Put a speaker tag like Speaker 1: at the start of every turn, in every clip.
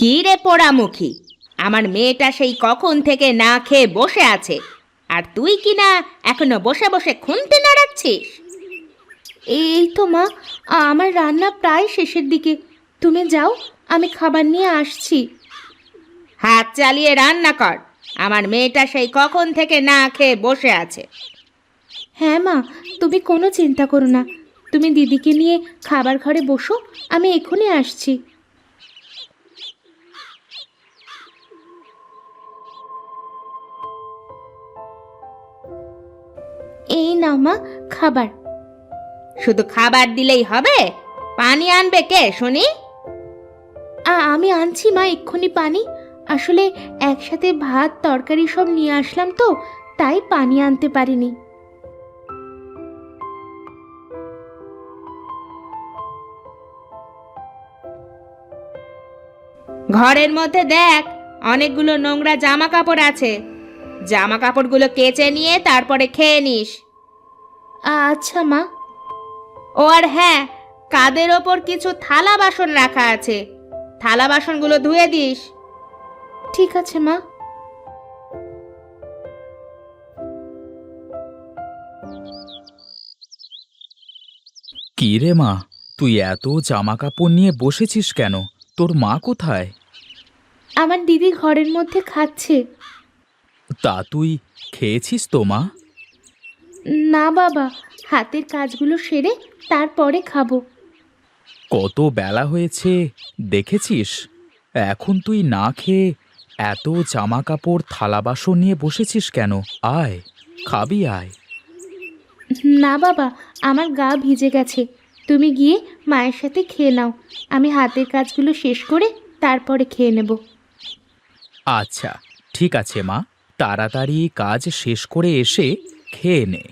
Speaker 1: কি রে পোড়ামুখী, আমার মেয়েটা সেই কখন থেকে না খেয়ে বসে আছে, আর তুই কি না এখনো বসে বসে খুন্তি নাড়াচ্ছিস?
Speaker 2: এই তো মা, আমার রান্না প্রায় শেষের দিকে। তুমি যাও, আমি খাবার নিয়ে আসছি।
Speaker 1: হাত চালিয়ে রান্না কর, আমার মেয়েটা সেই কখন থেকে না খেয়ে বসে আছে।
Speaker 2: হ্যাঁ মা, তুমি কোনো চিন্তা করো না। তুমি দিদিকে নিয়ে খাবার ঘরে বসো, আমি এখনই আসছি। এই নাও মা, খাবার।
Speaker 1: শুধু খাবার দিলেই হবে? পানি আনবে কে শুনি?
Speaker 2: আমি আনছি মা, এক্ষুনি পানি। আসলে একসাথে ভাত তরকারি সব নিয়ে আসলাম তো, তাই পানি আনতে পারিনি।
Speaker 1: ঘরের মধ্যে দেখ, অনেকগুলো নোংরা জামা কাপড় আছে। জামা কাপড়গুলো কেচে নিয়ে তারপরে খেয়ে নিস।
Speaker 2: আচ্ছা মা।
Speaker 1: ও আর হ্যাঁ, কাদের ওপর কিছু থালা বাসন রাখা আছে, থালা বাসনগুলো ধুয়ে দিস।
Speaker 2: ঠিক আছে মা।
Speaker 3: কি রে মা, তুই এত জামা কাপড় নিয়ে বসেছিস কেন? তোর মা কোথায়?
Speaker 2: আমার দিদি ঘরের মধ্যে খাচ্ছে।
Speaker 3: তা তুই খেয়েছিস তো মা?
Speaker 2: না বাবা, হাতের কাজগুলো সেরে তারপরে খাবো।
Speaker 3: কত বেলা হয়েছে দেখেছিস? এখন তুই না খেয়ে এত জামা কাপড় থালা বাসন নিয়ে বসেছিস কেন? আয়, খাবি আয়।
Speaker 2: না বাবা, আমার গা ভিজে গেছে। তুমি গিয়ে মায়ের সাথে খেয়ে নাও, আমি হাতের কাজগুলো শেষ করে তারপরে খেয়ে নেব।
Speaker 3: আচ্ছা ঠিক আছে মা, তাড়াতাড়ি কাজ শেষ করে এসে খেয়ে নে।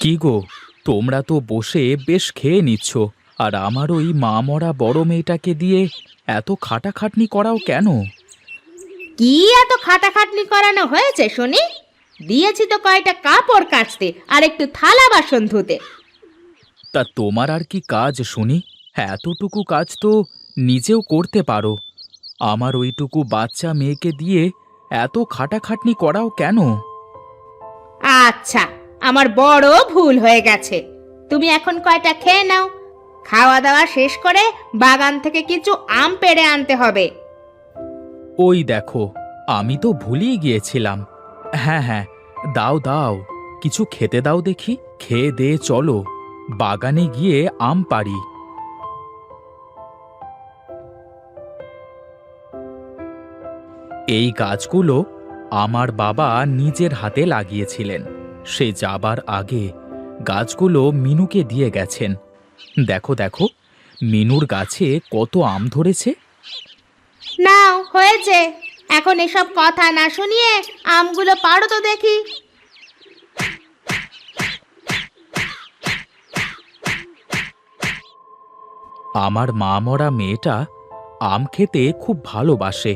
Speaker 3: কি গো, তোমরা তো বসে বেশ খেয়ে নিচ্ছ, আর আমার ওই মা মরা বড় মেয়েটাকে দিয়ে এত খাটাখাটনি করাও কেন?
Speaker 1: কি এত খাটাখাটনি করানো হয়েছে শুনি? দিয়েছি তো কয়টা কাপড় কাচতে আর একটু থালা বাসন ধুতে।
Speaker 3: তা তোমার আর কি কাজ শুনি? এতটুকু কাজ তো নিজেও করতে পারো। আমার ওইটুকু বাচ্চা মেয়েকে দিয়ে এত খাটাখাটনি করাও কেন?
Speaker 1: আচ্ছা, আমার বড় ভুল হয়ে গেছে। তুমি এখন কয়টা খেয়ে নাও, খাওয়া দাওয়া শেষ করে বাগান থেকে কিছু আম পেড়ে আনতে হবে।
Speaker 3: ওই দেখো, আমি তো ভুলেই গিয়েছিলাম। হ্যাঁ হ্যাঁ, দাও দাও, কিছু খেতে দাও দেখি। খেয়ে দে চলো, বাগানে গিয়ে আম পাড়ি। এই গাছগুলো আমার বাবা নিজের হাতে লাগিয়েছিলেন। সে যাবার আগে গাছগুলো মিনুকে দিয়ে গেছেন। দেখো দেখো, মিনুর গাছে কত আম ধরেছে।
Speaker 1: নাও, হয়েছে। এখন এসব কথা না শুনিয়ে আমগুলো পাড়ো তো দেখি।
Speaker 3: আমার মা মরা মেয়েটা আম খেতে খুব ভালোবাসে।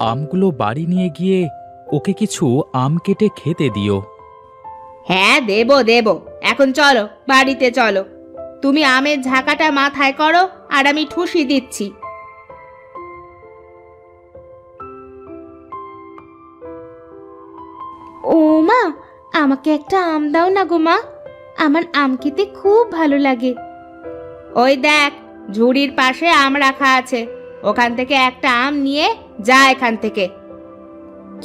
Speaker 3: আমগুলো বাড়ি নিয়ে গিয়ে ওকে কিছু আম কেটে খেতে দিও।
Speaker 1: হ্যাঁ, দেবো দেবো। এখন চলো, বাড়িতে চলো। তুমি আমের ঝাঁকাটা মাথায় করো, আর আমি ঠুসি দিচ্ছি।
Speaker 2: ও মা, আমাকে একটা আম দাও না গো মা, আমার আম খেতে খুব ভালো লাগে।
Speaker 1: ওই দেখ, ঝুড়ির পাশে আম রাখা আছে, ওখান থেকে একটা আম নিয়ে যা এখান থেকে।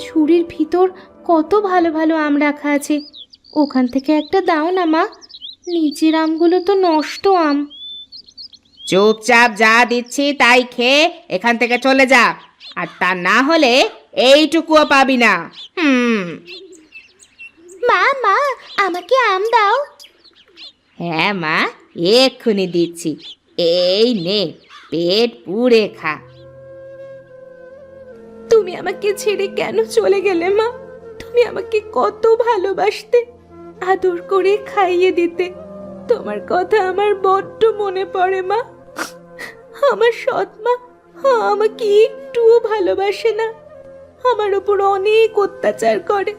Speaker 2: ঝুড়ির ভিতর কত ভালো ভালো আম রাখা আছে, ওখান থেকে একটা দাও না মা, নিচের আমগুলো তো নষ্ট আম।
Speaker 1: চুপচাপ যা দিচ্ছি তাই খেয়ে এখান থেকে চলে যা, আর তা না হলে এইটুকুও পাবি না।
Speaker 2: মা মা, আমাকে আম দাও।
Speaker 1: হ্যাঁ মা, এক্ষুনি দিচ্ছি। এই নে, পেট পুড়ে খা।
Speaker 2: তুমি আমাকে ছেড়ে কেন চলে গেলে মা? তুমি আমাকে কত ভালোবাসতে, আদর করে খাইয়ে দিতে। তোমার কথা আমার বড্ড মনে পড়ে মা। আমার সৎ মা আমাকে একটুও ভালোবাসে না, আমার উপর অনেক অত্যাচার করে।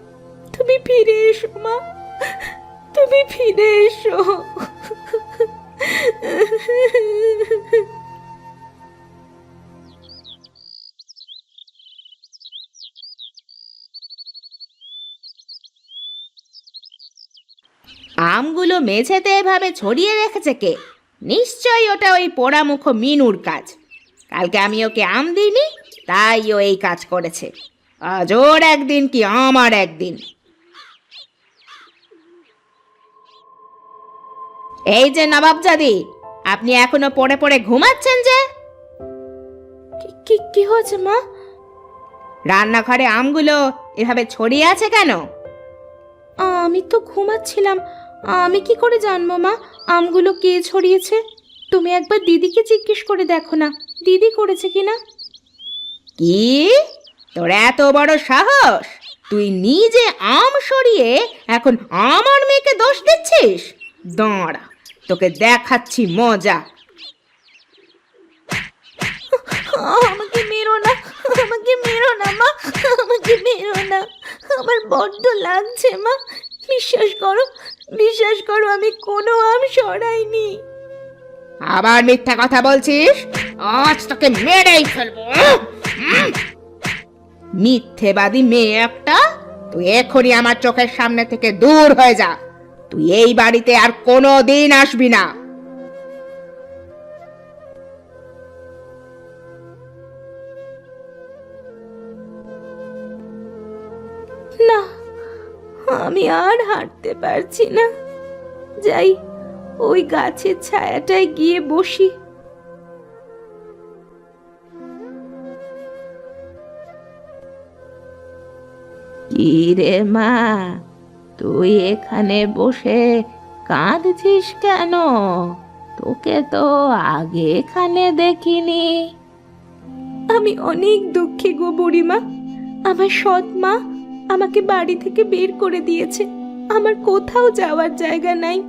Speaker 2: তুমি ফিরে এসো মা, তুমি ফিরে এসো।
Speaker 1: আমগুলো মেঝেতে এভাবে ছড়িয়ে রেখেছে কে? নিশ্চয়ই ওটা ওই পোড়ামুখো মিনুর কাজ। কালকে আমি ওকে আম দিইনি, তাই ও এই কাজ করেছে। আজ ওর একদিন কি আমার একদিন। এই যে নবাবজাদি, আপনি এখনো পড়ে পড়ে ঘুমাচ্ছেন যে?
Speaker 2: কি কি হয়েছে মা?
Speaker 1: রান্নাঘরে আমগুলো এভাবে ছড়িয়ে আছে কেন?
Speaker 2: আমি তো ঘুমাচ্ছিলাম, আমি কি করে জানবো মা আমগুলো কে ছড়িয়েছে? তুমি একবার দিদিকে জিজ্ঞেস করে দেখো না, দিদি করেছে কিনা।
Speaker 1: কি, তোর এত বড় সাহস? তুই নিজে আম সরিয়ে এখন আমার মেয়েকে দোষ দিচ্ছিস? দাঁড়া, তোকে দেখাচ্ছি মজা।
Speaker 2: আমাকে মেরো না, আমাকে মেরো না মা, আমাকে মেরো না, আমার বড্ড লাগছে মা। বিশ্বাস করো আমি কোনো আম সরাইনি।
Speaker 1: আবার মিথ্যা কথা বলছিস? আজ তোকে মেরেই ফেলবো। মিথ্যেবাদী মেয়ে একটা! তুই এখনই আমার চোখের সামনে থেকে দূর হয়ে যা। তুই এই বাড়িতে আর কোনো দিন আসবি না।
Speaker 2: না, আমি আর হাঁটতে পারছি না। যাই, ওই গাছের ছায়াটায় গিয়ে বসি। কি রে মা, তুই এখানে বসে কাঁদছিস কেন? তোকে তো আগে এখানে দেখিনি। আমি অনেক দুঃখী গো বুড়িমা। আমার সৎ মা আমাকে বাড়ি থেকে বের করে দিয়েছে। আমার কোথাও যাওয়ার জায়গা নাই,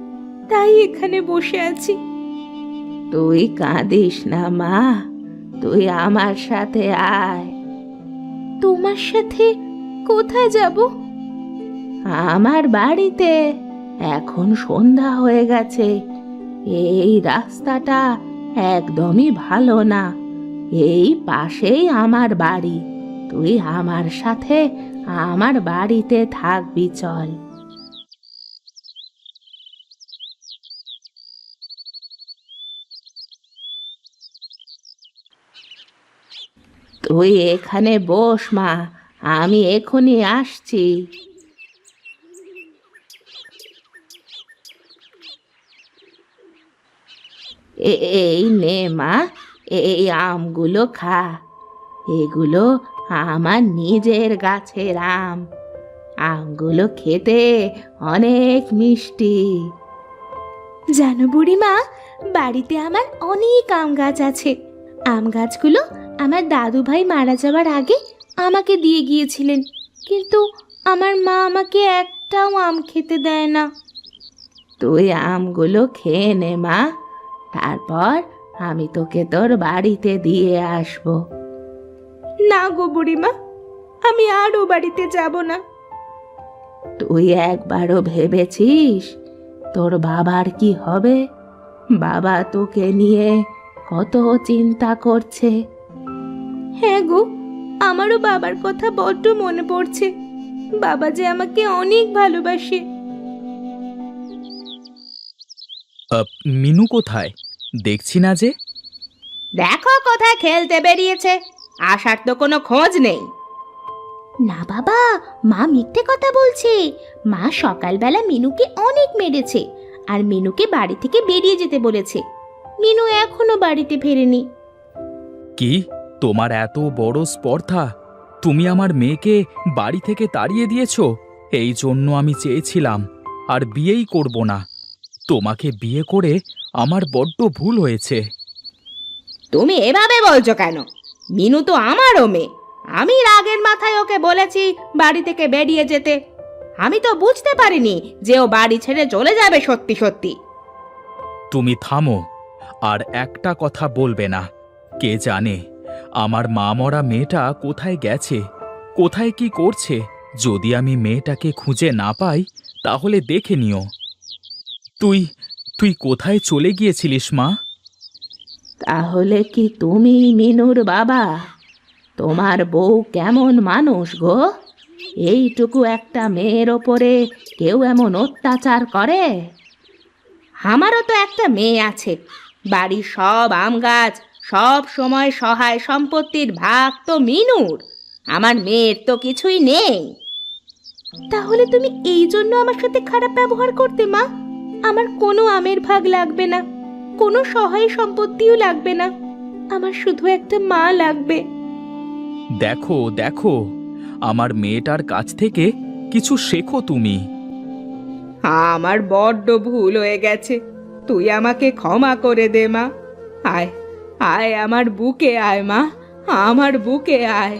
Speaker 2: তাই এখানে বসে আছি। তুই কাঁদিস না মা, তুই আমার সাথে আয়। তোমার সাথে কোথায় যাব? আমার বাড়িতে। এখন সন্ধ্যা হয়ে গেছে, এই রাস্তাটা একদমই ভালো না। এই পাশেই আমার বাড়ি, তুই আমার সাথে আমার বাড়িতে থাকবি, চল। তুই এখানে বস মা, আমি এখনই আসছি। এই নে মা, এই আমগুলো খা। এগুলো আমার নিজের গাছের আম। আমগুলো খেতে অনেক মিষ্টি। জানো বুড়িমা, বাড়িতে আমার অনেক আম গাছ আছে। আম গাছগুলো আমার দাদু ভাই মারা যাওয়ার আগে আমাকে দিয়ে গিয়েছিলেন, কিন্তু আমার মা আমাকে একটাও আম খেতে দেয় না। তুই আমগুলো খেয়ে নে মা, তারপর আমি তোকে তোর বাড়িতে দিয়ে আসব। না গো বুড়িমা, আমি আর ও বাড়িতে যাব না। তুই একবারও ভেবেছিস তোর বাবার কি হবে? বাবা তোকে নিয়ে কত চিন্তা করছে। হ্যাঁ গো, আমারও বাবার কথা বড্ড মনে পড়ছে। বাবা যে আমাকে অনেক ভালোবাসে।
Speaker 3: মিনু কোথায়? দেখছি না যে।
Speaker 1: দেখো কোথায় খেলতে বেরিয়েছে, আসার তো কোনো খোঁজ নেই।
Speaker 2: না বাবা, মা মিথ্যে কথা বলছে। মা সকালবেলা মিনুকে অনেক মেরেছে আর মিনুকে বাড়ি থেকে বেরিয়ে যেতে বলেছে। মিনু এখনো বাড়িতে ফেরেনি।
Speaker 3: কি, তোমার এত বড় স্পর্ধা? তুমি আমার মেয়েকে বাড়ি থেকে তাড়িয়ে দিয়েছো। এই জন্য আমি চেয়েছিলাম আর বিয়েই করব না। তোমাকে বিয়ে করে আমার বড্ড ভুল হয়েছে।
Speaker 1: তুমি এভাবে বলছো কেন? মিনু তো আমারও মেয়ে। আমি রাগের মাথায় ওকে বলেছি বাড়ি থেকে বেরিয়ে যেতে। আমি তো বুঝতে পারিনি যে ও বাড়ি ছেড়ে চলে যাবে সত্যি সত্যি।
Speaker 3: তুমি থামো, আর একটা কথা বলবে না। কে জানে আমার মা মরা মেয়েটা কোথায় গেছে, কোথায় কি করছে। যদি আমি মেয়েটাকে খুঁজে না পাই তাহলে দেখে নিও। তুই তুই কোথায় চলে গিয়েছিলিস মা?
Speaker 1: তাহলে কি তুমি মিনুর বাবা? তোমার বউ কেমন মানুষ গো? এইটুকু একটা মেয়ের ওপরে কেউ এমন অত্যাচার করে? আমারও তো একটা মেয়ে আছে, বাড়ির সব আম গাছ সব সময় সহায় সম্পত্তির ভাগ তো মিনুর। আমার মেয়ের তো কিছুই নেই। তাহলে তুমি এই জন্য আমার সাথে খারাপ ব্যবহার করতে মা? আমার কোনো আমের ভাগ লাগবে না, কোনো সহায় সম্পত্তিও লাগবে না, আমার শুধু একটা মা লাগবে।
Speaker 3: দেখো দেখো, আমার মেয়েটার কাছ থেকে কিছু শেখো তুমি।
Speaker 1: আমার বড্ড ভুল হয়ে গেছে, তুই আমাকে ক্ষমা করে দে মা। আয় আয় আমার বুকে আয় মা, আমার বুকে আয়।